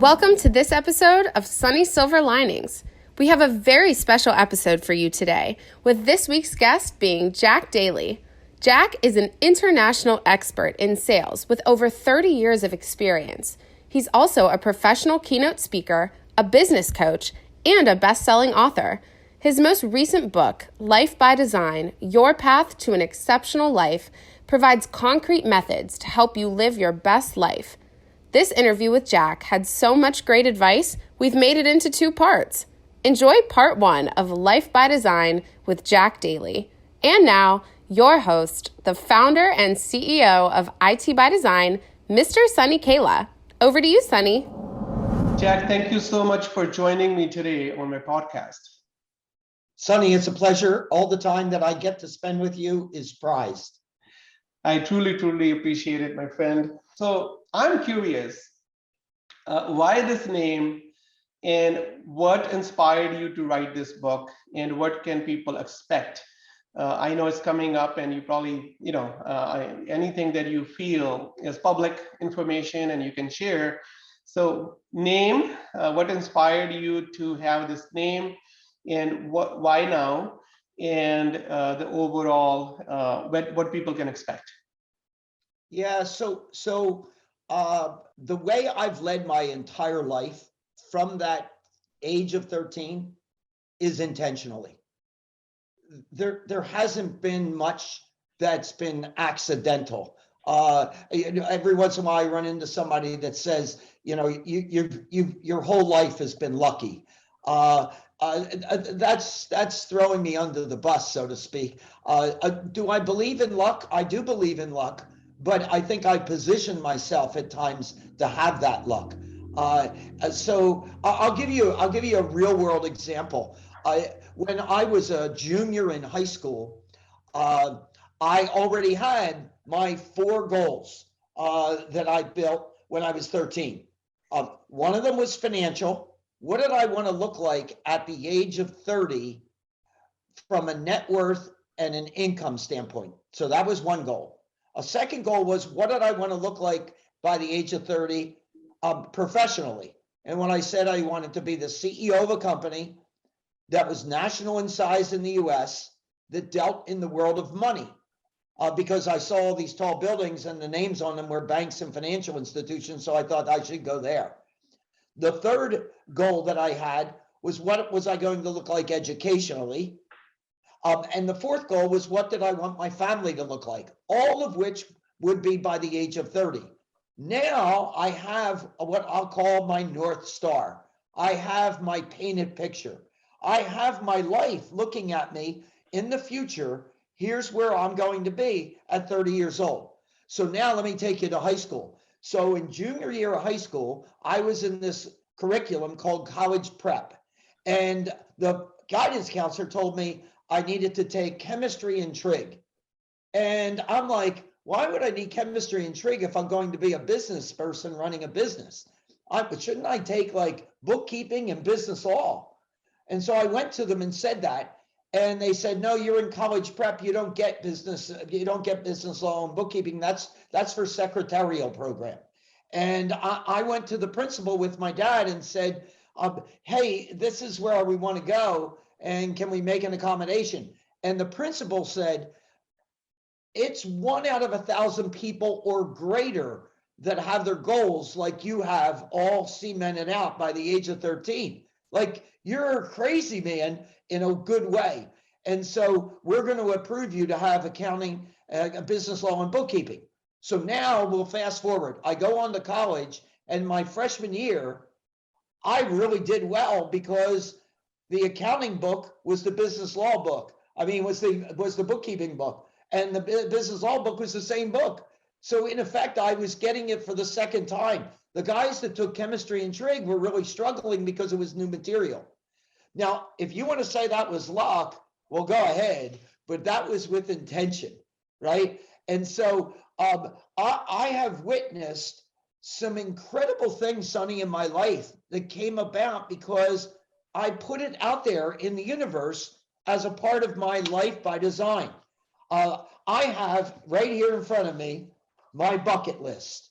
Welcome to this episode of Sunny Silver Linings. We have a very special episode for you today, with this week's guest being Jack Daly. Jack is an international expert in sales with over 30 years of experience. He's also a professional keynote speaker, a business coach, and a best-selling author. His most recent book, Life by Design: Your Path to an Exceptional Life, provides concrete methods to help you live your best life. This interview with Jack had so much great advice, we've made it into 2 parts. Enjoy part 1 of Life by Design with Jack Daly. And now, your host, the founder and CEO of IT by Design, Mr. Sunny Kela. Over to you, Sunny. Jack, thank you so much for joining me today on my podcast. Sunny, it's a pleasure. All the time that I get to spend with you is prized. I truly appreciate it, my friend. So I'm curious, why this name and what inspired you to write this book and what can people expect? I know it's coming up and you probably, anything that you feel is public information and you can share. So name, what inspired you to have this name and why now? And the overall, what people can expect. Yeah, so the way I've led my entire life from that age of 13 is intentionally. There hasn't been much that's been accidental. Every once in a while I run into somebody that says, your whole life has been lucky. That's throwing me under the bus, so to speak. Do I believe in luck? I do believe in luck, but I think I position myself at times to have that luck. So I'll give you a real world example. When I was a junior in high school, I already had my 4 goals that I built when I was 13. One of them was financial. What did I want to look like at the age of 30 from a net worth and an income standpoint? So that was one goal. A second goal was, what did I want to look like by the age of 30 professionally? And when I said I wanted to be the CEO of a company that was national in size in the US, that dealt in the world of money, because I saw all these tall buildings and the names on them were banks and financial institutions, so I thought I should go there. The third goal that I had was, what was I going to look like educationally? And the fourth goal was, what did I want my family to look like? All of which would be by the age of 30. Now I have what I'll call my North Star. I have my painted picture. I have my life looking at me in the future. Here's where I'm going to be at 30 years old. So now let me take you to high school. So in junior year of high school, I was in this curriculum called college prep. And the guidance counselor told me I needed to take chemistry and trig. And I'm like, why would I need chemistry and trig if I'm going to be a business person running a business? Shouldn't I take like bookkeeping and business law? And so I went to them and said that. And they said, no, you're in college prep. You don't get business law and bookkeeping. That's for secretarial program. And I went to the principal with my dad and said, hey, this is where we want to go. And can we make an accommodation? And the principal said, it's 1 out of 1,000 people or greater that have their goals like you have all cemented out by the age of 13. Like, you're a crazy man in a good way. And so we're going to approve you to have accounting, business law, and bookkeeping. So now we'll fast forward. I go on to college, and my freshman year, I really did well because the accounting book was the business law book. Was the bookkeeping book, and the business law book was the same book. So in effect, I was getting it for the second time. The guys that took chemistry and trig were really struggling because it was new material. Now, if you want to say that was luck, well, go ahead, but that was with intention, right? And so I have witnessed some incredible things, Sonny, in my life that came about because I put it out there in the universe as a part of my life by design. I have right here in front of me my bucket list.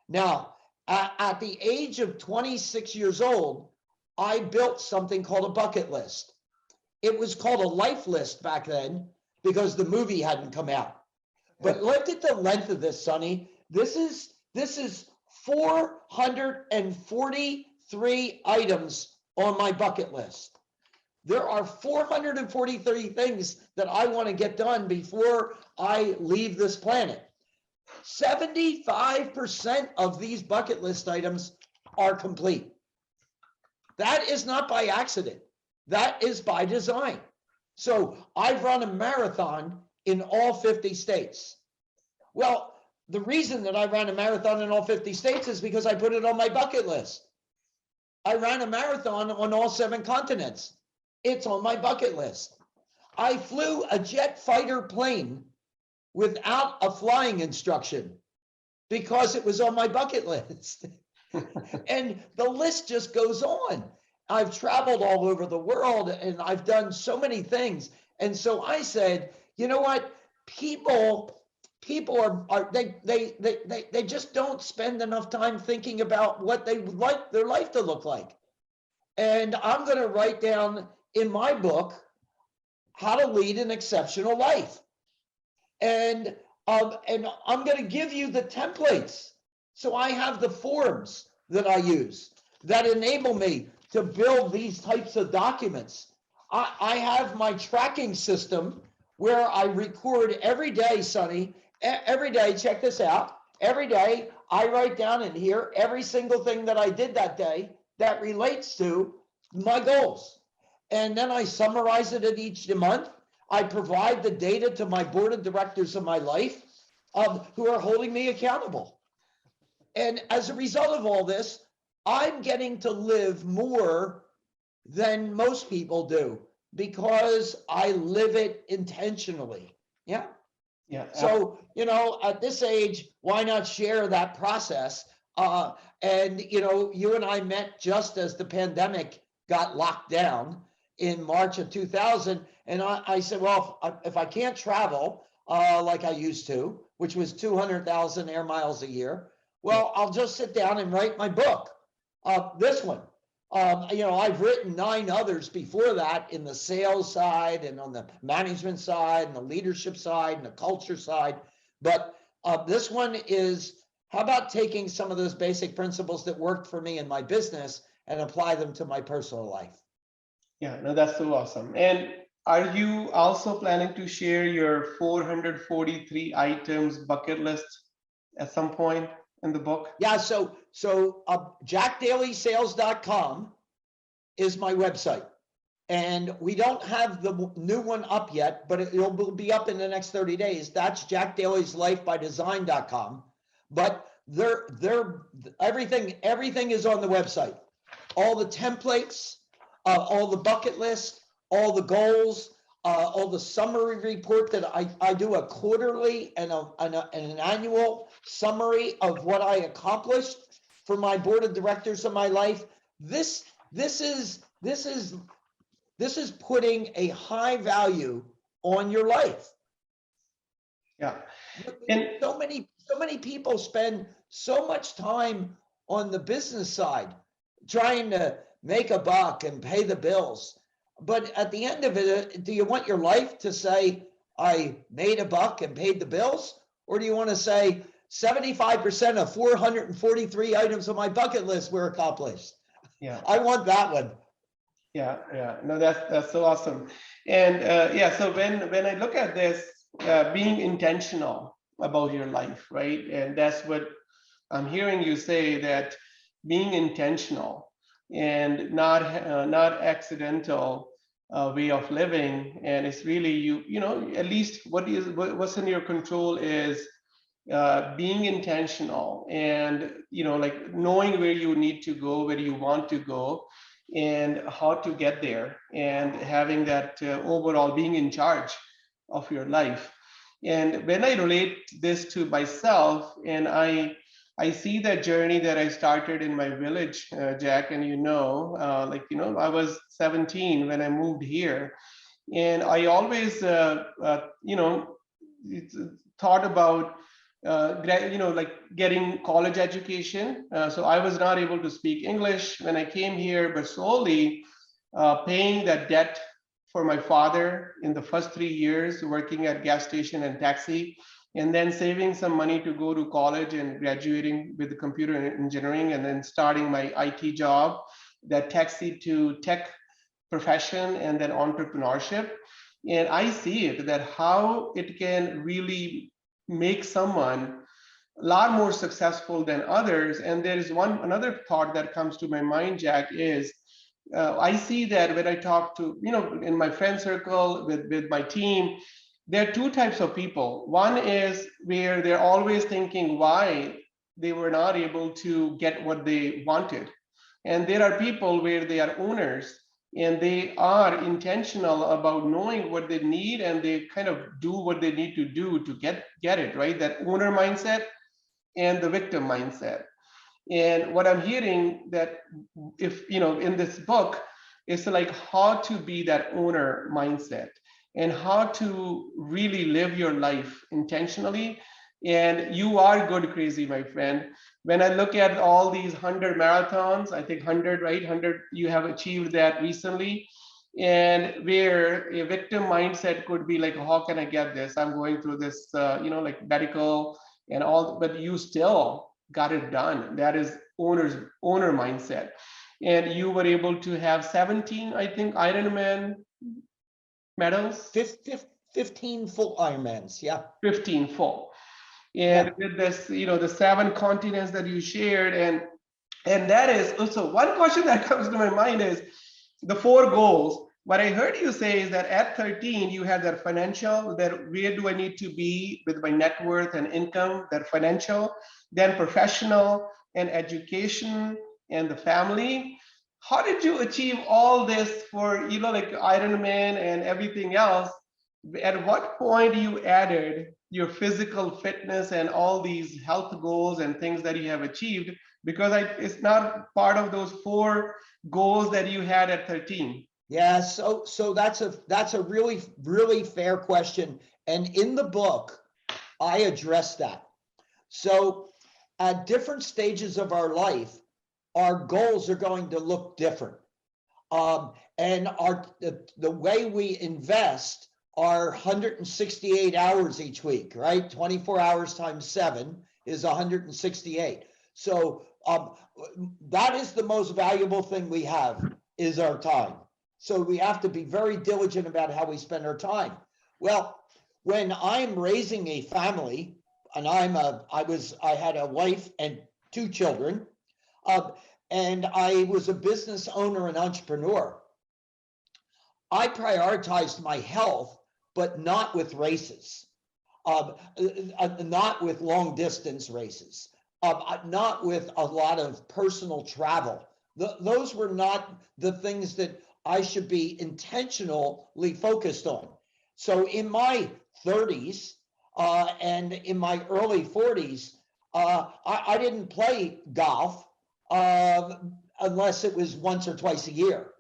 Now, At the age of 26 years old, I built something called a bucket list. It was called a life list back then because the movie hadn't come out. But look at the length of this, Sonny. This is 443 items on my bucket list. There are 443 things that I want to get done before I leave this planet. 75% of these bucket list items are complete. That is not by accident. That is by design. So I've run a marathon in all 50 states. Well, the reason that I ran a marathon in all 50 states is because I put it on my bucket list. I ran a marathon on all 7 continents. It's on my bucket list. I flew a jet fighter plane without a flying instruction because it was on my bucket list. And the list just goes on. I've traveled all over the world and I've done so many things. And so I said, you know what? People they just don't spend enough time thinking about what they would like their life to look like. And I'm going to write down in my book how to lead an exceptional life. And I'm going to give you the templates. So I have the forms that I use that enable me to build these types of documents. I have my tracking system where I record every day, Sonny, every day, check this out. Every day I write down in here every single thing that I did that day that relates to my goals. And then I summarize it at each month. I provide the data to my board of directors of my life who are holding me accountable. And as a result of all this, I'm getting to live more than most people do because I live it intentionally. Yeah. Yeah. So, you know, at this age, why not share that process? And, you know, you and I met just as the pandemic got locked down in March of 2000. And I said, well, if I can't travel like I used to, which was 200,000 air miles a year, well, I'll just sit down and write my book. This one. You know, I've written 9 others before that in the sales side and on the management side and the leadership side and the culture side. But this one is, how about taking some of those basic principles that worked for me in my business and apply them to my personal life? Yeah, no, that's so awesome. And are you also planning to share your 443 items bucket list at some point in the book? Yeah, so jackdalysales.com is my website. And we don't have the new one up yet, but it'll be up in the next 30 days. That's jackdalyslifebydesign.com. But everything is on the website. All the templates, all the bucket lists, all the goals, all the summary report that I do a quarterly and an annual summary of what I accomplished for my board of directors of my life. This is putting a high value on your life. Yeah. And so many people spend so much time on the business side trying to make a buck and pay the bills. But at the end of it, do you want your life to say, I made a buck and paid the bills? Or do you want to say 75% of 443 items on my bucket list were accomplished? yeah, I want that one. yeah. No, that's so awesome. And yeah, so when I look at this, being intentional about your life, right? And that's what I'm hearing you say, that being intentional and not accidental way of living. And it's really you know, at least what's in your control is being intentional and, you know, like knowing where you need to go, where you want to go, and how to get there, and having that overall being in charge of your life. And when I relate this to myself, and I see that journey that I started in my village, Jack, and you know, like, you know, I was 17 when I moved here, and I always, you know, thought about like getting college education. So I was not able to speak English when I came here, but slowly paying that debt for my father in the first 3 years, working at gas station and taxi, and then saving some money to go to college and graduating with computer engineering, and then starting my IT job that taxi to tech profession and then entrepreneurship. And I see it that how it can really make someone a lot more successful than others. And there is another thought that comes to my mind, Jack, is I see that when I talk to, in my friend circle with my team, there are two types of people. One is where they're always thinking why they were not able to get what they wanted. And there are people where they are owners and they are intentional about knowing what they need, and they kind of do what they need to do to get it, right? That owner mindset and the victim mindset. And what I'm hearing that if in this book, it's like how to be that owner mindset and how to really live your life intentionally. And you are good crazy, my friend. When I look at all these 100 marathons, I think 100, right? 100, you have achieved that recently. And where a victim mindset could be like, how can I get this? I'm going through this, like medical and all, but you still got it done. That is owner mindset. And you were able to have 17, I think, Ironman medals. 15 full Ironmans, yeah. 15 full. And with this, the 7 continents that you shared, and that is also one question that comes to my mind is the 4 goals. What I heard you say is that at 13 you had that financial, that where do I need to be with my net worth and income, that financial, then professional and education and the family. How did you achieve all this for like Ironman and everything else? At what point you added your physical fitness and all these health goals and things that you have achieved? Because it's not part of those 4 goals that you had at 13. Yeah, so that's a really, really fair question. And in the book, I address that. So at different stages of our life, our goals are going to look different. And the way we invest are 168 hours each week, right? 24 hours times 7 is 168. So that is the most valuable thing we have, is our time. So we have to be very diligent about how we spend our time. Well, when I'm raising a family, and I had a wife and 2 children, and I was a business owner and entrepreneur. I prioritized my health, but not with races, not with long distance races, not with a lot of personal travel. Those were not the things that I should be intentionally focused on. So in my 30s and in my early 40s, I didn't play golf unless it was once or twice a year.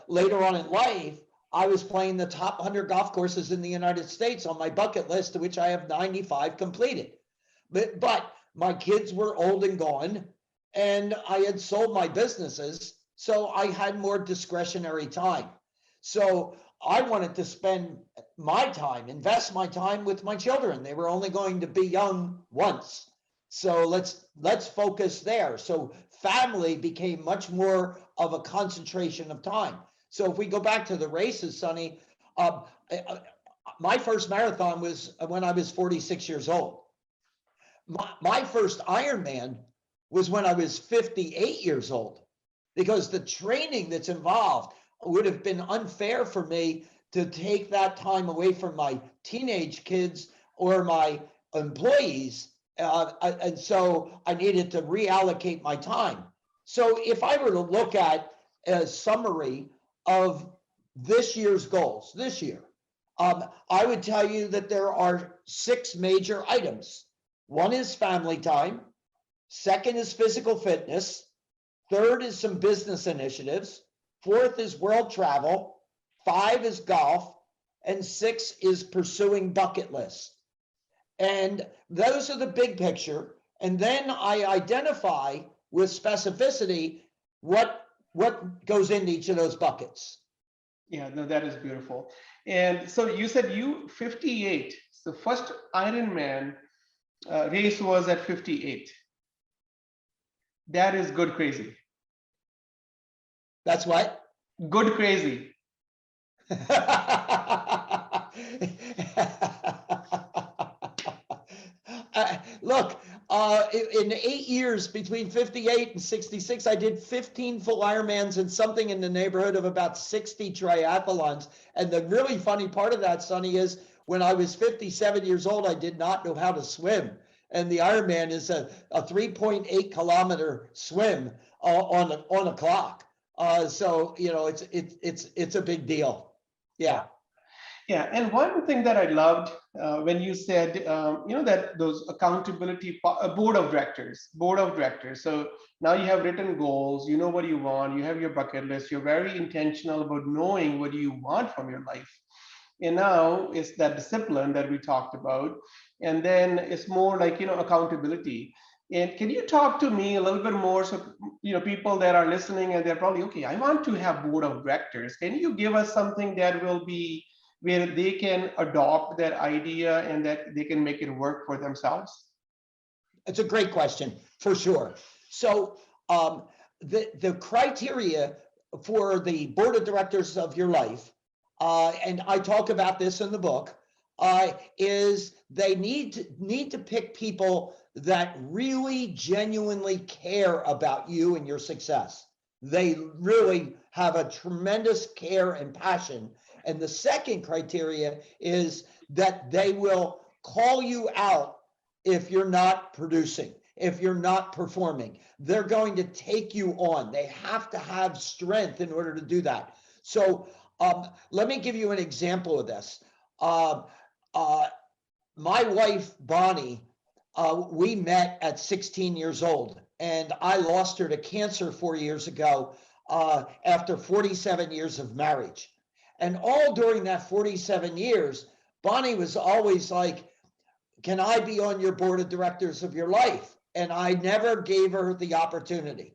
Later on in life, I was playing the top 100 golf courses in the United States on my bucket list, to which I have 95 completed. But my kids were old and gone, and I had sold my businesses, so I had more discretionary time. So I wanted to spend my time, invest my time with my children. They were only going to be young once. So let's focus there. So family became much more of a concentration of time. So if we go back to the races, Sonny, my first marathon was when I was 46 years old. My first Ironman was when I was 58 years old, because the training that's involved would have been unfair for me to take that time away from my teenage kids or my employees. And so I needed to reallocate my time. So if I were to look at a summary of this year's goals, this year, I would tell you that there are 6 major items. One is family time. Second is physical fitness. Third is some business initiatives. Fourth is world travel. 5 is golf. And 6 is pursuing bucket lists. And those are the big picture. And then I identify with specificity what goes into each of those buckets. Yeah, no, that is beautiful. And so you said you 58. The first Ironman race was at 58. That is good crazy. That's what? Good crazy. Look, in 8 years between 58 and 66, I did 15 full Ironmans and something in the neighborhood of about 60 triathlons. And the really funny part of that, Sonny, is when I was 57 years old, I did not know how to swim. And the Ironman is a 3.8 kilometer swim on a clock. So it's a big deal. Yeah. Yeah, and one thing that I loved when you said, that those accountability board of directors. So now you have written goals, you know what you want, you have your bucket list, you're very intentional about knowing what you want from your life. And now it's that discipline that we talked about, and then it's more like accountability. And can you talk to me a little bit more, so people that are listening and they're probably, okay, I want to have board of directors. Can you give us something that will be where they can adopt that idea and that they can make it work for themselves? It's a great question, for sure. So the criteria for the board of directors of your life, and I talk about this in the book, is they need to pick people that really genuinely care about you and your success. They really have a tremendous care and passion. And the second criteria is that they will call you out if you're not producing, if you're not performing. They're going to take you on. They have to have strength in order to do that. So let me give you an example of this. My wife, Bonnie, we met at 16 years old, and I lost her to cancer 4 years ago after 47 years of marriage. And all during that 47 years, Bonnie was always like, can I be on your board of directors of your life? And I never gave her the opportunity.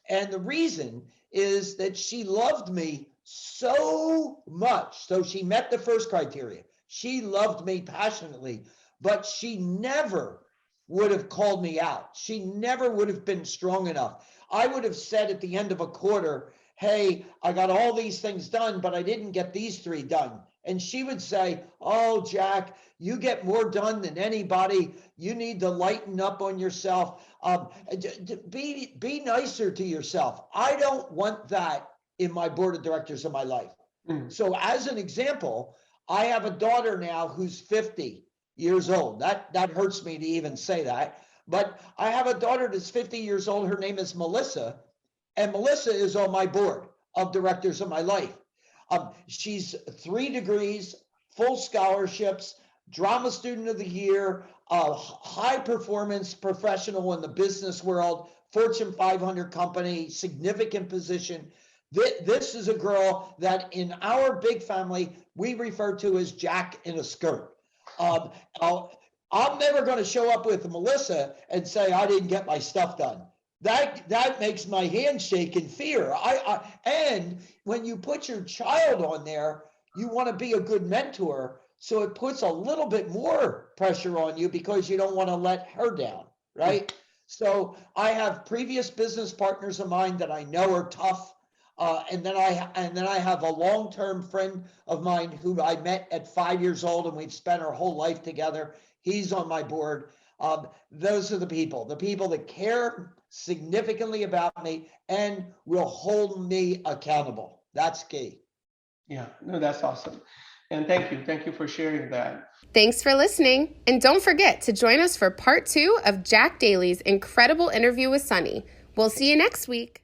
And the reason is that she loved me so much. So she met the first criteria. She loved me passionately, but she never would have called me out. She never would have been strong enough. I would have said at the end of a quarter, hey, I got all these things done, but I didn't get these 3 done. And she would say, oh, Jack, you get more done than anybody. You need to lighten up on yourself. Be nicer to yourself. I don't want that in my board of directors of my life. So as an example, I have a daughter now who's 50 years old. That hurts me to even say that. But I have a daughter that's 50 years old. Her name is Melissa. And Melissa is on my board of directors of my life. She's 3 degrees, full scholarships, drama student of the year, a high performance professional in the business world, Fortune 500 company, significant position. This is a girl that in our big family, we refer to as Jack in a skirt. I'm never going to show up with Melissa and say, I didn't get my stuff done. That makes my hand shake in fear. And when you put your child on there, you want to be a good mentor. So it puts a little bit more pressure on you because you don't want to let her down, right? So I have previous business partners of mine that I know are tough. And then I have a long-term friend of mine who I met at 5 years old, and we've spent our whole life together. He's on my board. Those are the people that care significantly about me and will hold me accountable. That's key. Yeah, no, that's awesome. And thank you for sharing that. Thanks for listening. And don't forget to join us for part 2 of Jack Daly's incredible interview with Sunny. We'll see you next week.